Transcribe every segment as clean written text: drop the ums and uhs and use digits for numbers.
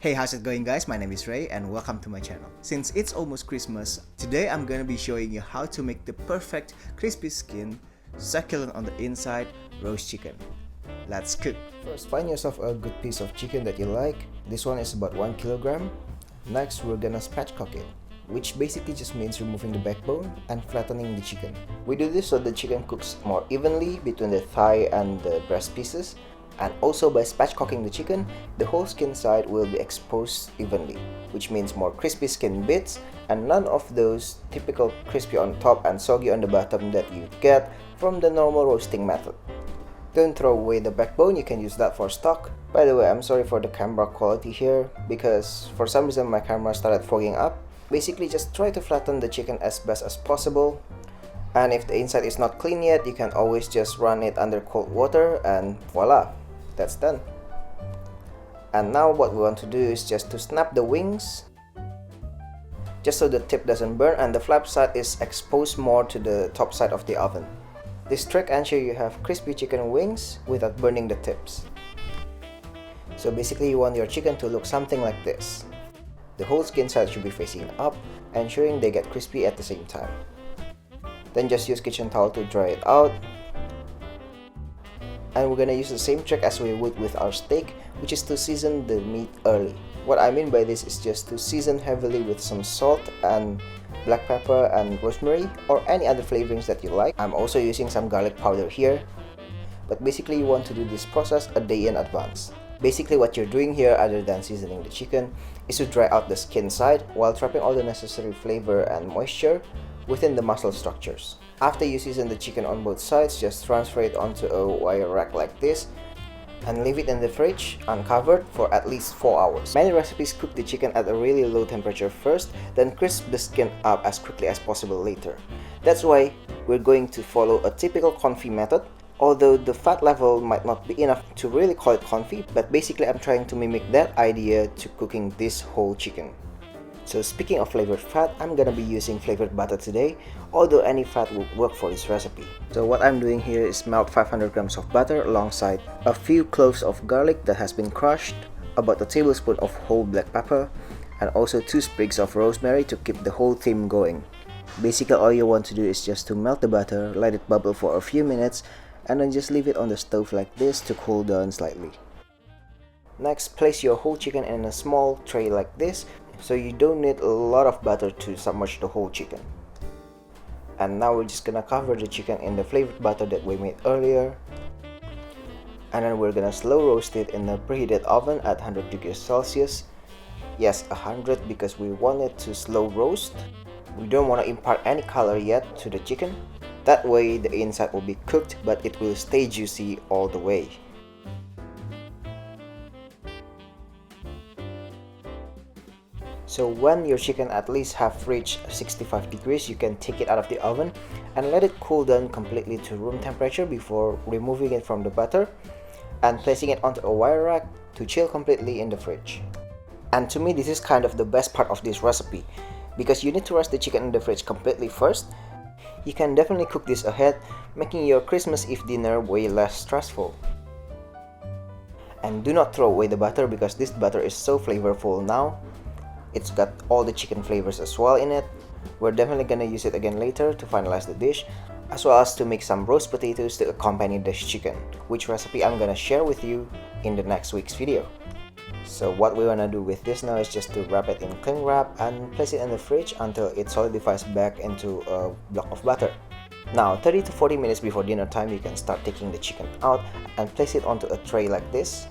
Hey, how's it going guys? My name is Ray and welcome to my channel. Since it's almost Christmas, today I'm gonna be showing you how to make the perfect crispy skin, succulent on the inside, roast chicken. Let's cook. First, find yourself a good piece of chicken that you like. This one is about 1 kilogram. Next, we're gonna spatchcock it, which basically just means removing the backbone and flattening the chicken. We do this so the chicken cooks more evenly between the thigh and the breast pieces. And also by spatchcocking the chicken, the whole skin side will be exposed evenly, which means more crispy skin bits and none of those typical crispy on top and soggy on the bottom that you get from the normal roasting method. Don't throw away the backbone, you can use that for stock. By the way, I'm sorry for the camera quality here because for some reason my camera started fogging up. Basically just try to flatten the chicken as best as possible. And if the inside is not clean yet, you can always just run it under cold water and voila! That's done. And now what we want to do is just to snap the wings just so the tip doesn't burn and the flap side is exposed more to the top side of the oven. This trick ensures you have crispy chicken wings without burning the tips. So basically you want your chicken to look something like this. The whole skin side should be facing up, ensuring they get crispy at the same time. Then just use kitchen towel to dry it out. And we're gonna use the same trick as we would with our steak, which is to season the meat early. What I mean by this is just to season heavily with some salt and black pepper and rosemary or any other flavorings that you like. I'm also using some garlic powder here. But basically you want to do this process a day in advance. Basically what you're doing here, other than seasoning the chicken, is to dry out the skin side while trapping all the necessary flavor and moisture within the muscle structures. After you season the chicken on both sides, just transfer it onto a wire rack like this and leave it in the fridge uncovered for at least 4 hours. Many recipes cook the chicken at a really low temperature first, then crisp the skin up as quickly as possible later. That's why we're going to follow a typical confit method, although the fat level might not be enough to really call it confit, but basically I'm trying to mimic that idea to cooking this whole chicken. So speaking of flavored fat, I'm gonna be using flavored butter today, although any fat will work for this recipe. So what I'm doing here is melt 500 grams of butter alongside a few cloves of garlic that has been crushed, about a tablespoon of whole black pepper, and also 2 sprigs of rosemary to keep the whole theme going. Basically all you want to do is just to melt the butter, let it bubble for a few minutes, and then just leave it on the stove like this to cool down slightly. Next, place your whole chicken in a small tray like this, so you don't need a lot of butter to submerge the whole chicken. And now we're just gonna cover the chicken in the flavored butter that we made earlier. And then we're gonna slow roast it in a preheated oven at 100 degrees Celsius. Yes, 100 because we want it to slow roast. We don't want to impart any color yet to the chicken. That way the inside will be cooked but it will stay juicy all the way. So when your chicken at least have reached 65 degrees, you can take it out of the oven and let it cool down completely to room temperature before removing it from the butter and placing it onto a wire rack to chill completely in the fridge. And to me this is kind of the best part of this recipe because you need to rest the chicken in the fridge completely first. You can definitely cook this ahead, making your Christmas Eve dinner way less stressful. And do not throw away the butter because this butter is so flavorful now. It's got all the chicken flavors as well in it. We're definitely gonna use it again later to finalize the dish, as well as to make some roast potatoes to accompany this chicken, which recipe I'm gonna share with you in the next week's video. So what we wanna do with this now is just to wrap it in cling wrap and place it in the fridge until it solidifies back into a block of butter. Now 30 to 40 minutes before dinner time, you can start taking the chicken out and place it onto a tray like this,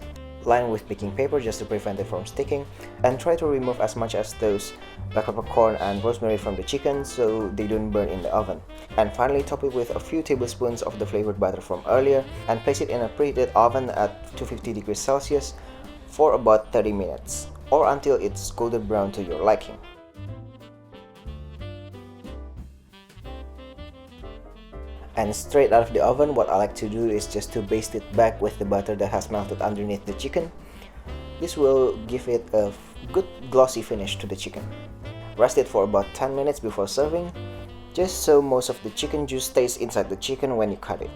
lined with baking paper just to prevent it from sticking, and try to remove as much as those black peppercorn and rosemary from the chicken so they don't burn in the oven. And finally top it with a few tablespoons of the flavored butter from earlier and place it in a preheated oven at 250 degrees Celsius for about 30 minutes or until it's golden brown to your liking. And straight out of the oven, what I like to do is just to baste it back with the butter that has melted underneath the chicken. This will give it a good glossy finish to the chicken. Rest it for about 10 minutes before serving, just so most of the chicken juice stays inside the chicken when you cut it.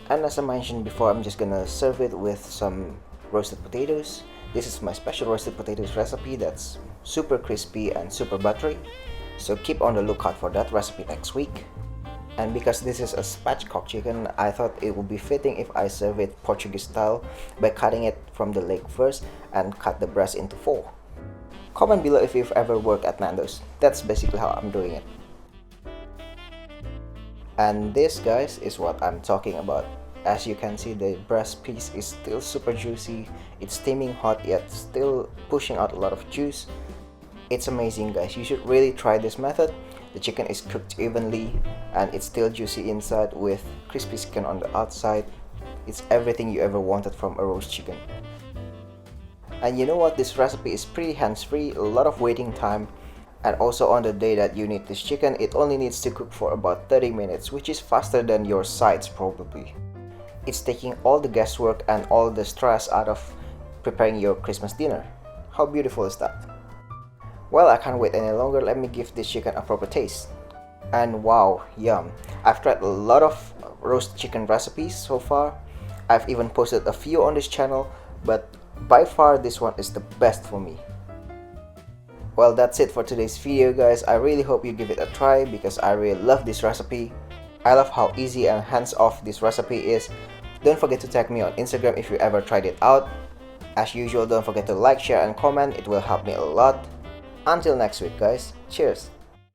And as I mentioned before, I'm just gonna serve it with some roasted potatoes. This is my special roasted potatoes recipe that's super crispy and super buttery. So keep on the lookout for that recipe next week. And because this is a spatchcock chicken, I thought it would be fitting if I serve it Portuguese style by cutting it from the leg first and cut the breast into 4. Comment below if you've ever worked at Nando's. That's basically how I'm doing it. And this, guys, is what I'm talking about. As you can see, the breast piece is still super juicy. It's steaming hot yet still pushing out a lot of juice. It's amazing, guys. You should really try this method. The chicken is cooked evenly and it's still juicy inside with crispy skin on the outside. It's everything you ever wanted from a roast chicken. And you know what? This recipe is pretty hands-free, a lot of waiting time. And also on the day that you need this chicken, it only needs to cook for about 30 minutes, which is faster than your sides probably. It's taking all the guesswork and all the stress out of preparing your Christmas dinner. How beautiful is that? Well, I can't wait any longer. Let me give this chicken a proper taste. And wow, yum. I've tried a lot of roast chicken recipes so far. I've even posted a few on this channel, but by far this one is the best for me. Well, that's it for today's video, guys. I really hope you give it a try because I really love this recipe. I love how easy and hands-off this recipe is. Don't forget to tag me on Instagram if you ever tried it out. As usual, don't forget to like, share and comment. It will help me a lot. Until next week, guys. Cheers!